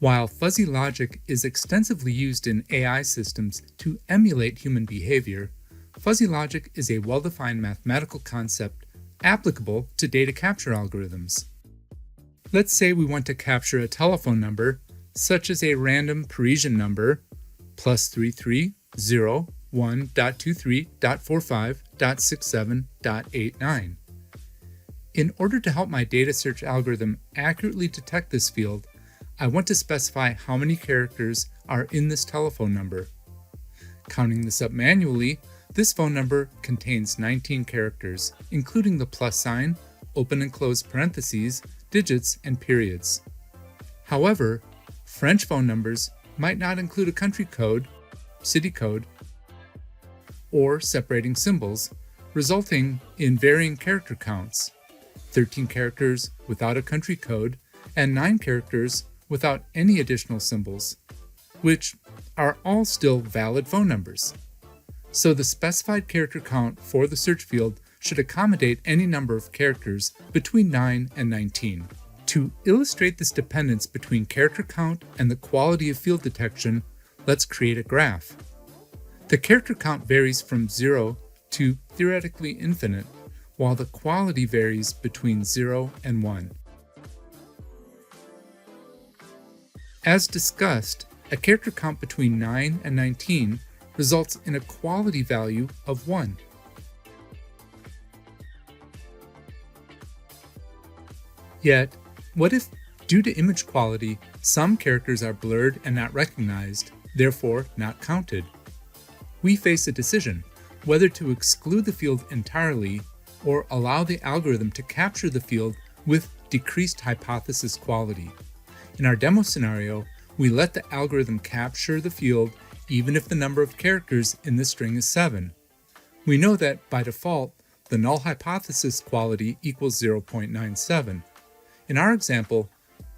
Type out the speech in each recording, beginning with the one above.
While fuzzy logic is extensively used in AI systems to emulate human behavior, fuzzy logic is a well-defined mathematical concept applicable to data capture algorithms. Let's say we want to capture a telephone number, such as a random Parisian number, +3301.23.45.67.89. In order to help my data search algorithm accurately detect this field, I want to specify how many characters are in this telephone number. Counting this up manually, this phone number contains 19 characters, including the plus sign, open and close parentheses, digits, and periods. However, French phone numbers might not include a country code, city code, or separating symbols, resulting in varying character counts: 13 characters without a country code and 9 characters without any additional symbols, which are all still valid phone numbers. So the specified character count for the search field should accommodate any number of characters between 9 and 19. To illustrate this dependence between character count and the quality of field detection, let's create a graph. The character count varies from 0 to theoretically infinite, while the quality varies between 0 and 1. As discussed, a character count between 9 and 19 results in a quality value of 1. Yet, what if, due to image quality, some characters are blurred and not recognized, therefore not counted? We face a decision whether to exclude the field entirely or allow the algorithm to capture the field with decreased hypothesis quality. In our demo scenario, we let the algorithm capture the field even if the number of characters in the string is 7. We know that, by default, the null hypothesis quality equals 0.97. In our example,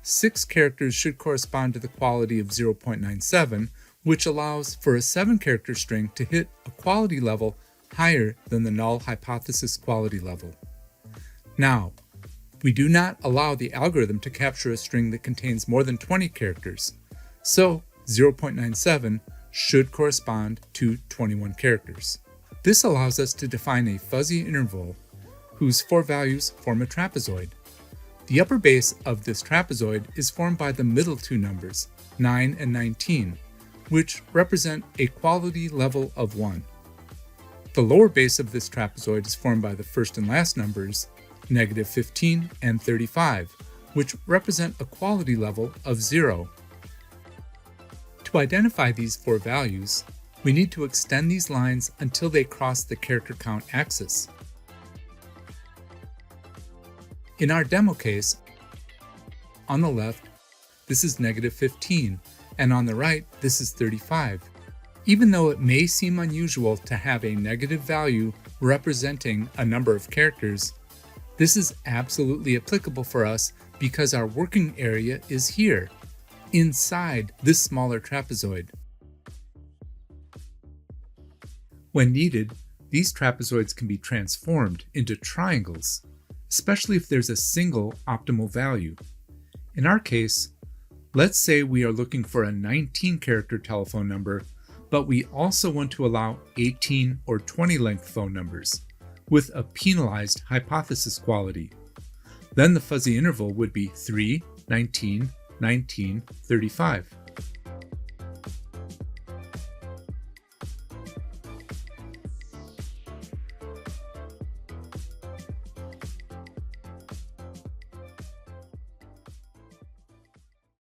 6 characters should correspond to the quality of 0.97, which allows for a 7-character string to hit a quality level higher than the null hypothesis quality level. Now, we do not allow the algorithm to capture a string that contains more than 20 characters, so 0.97 should correspond to 21 characters. This allows us to define a fuzzy interval whose 4 values form a trapezoid. The upper base of this trapezoid is formed by the middle 2 numbers, 9 and 19, which represent a quality level of 1. The lower base of this trapezoid is formed by the first and last numbers, -15 and 35, which represent a quality level of 0. To identify these 4 values, we need to extend these lines until they cross the character count axis. In our demo case, on the left, this is -15, and on the right, this is 35. Even though it may seem unusual to have a negative value representing a number of characters, this is absolutely applicable for us because our working area is here, inside this smaller trapezoid. When needed, these trapezoids can be transformed into triangles, especially if there's a single optimal value. In our case, let's say we are looking for a 19-character telephone number, but we also want to allow 18 or 20 length phone numbers with a penalized hypothesis quality. Then the fuzzy interval would be 3, 19, 19, 35.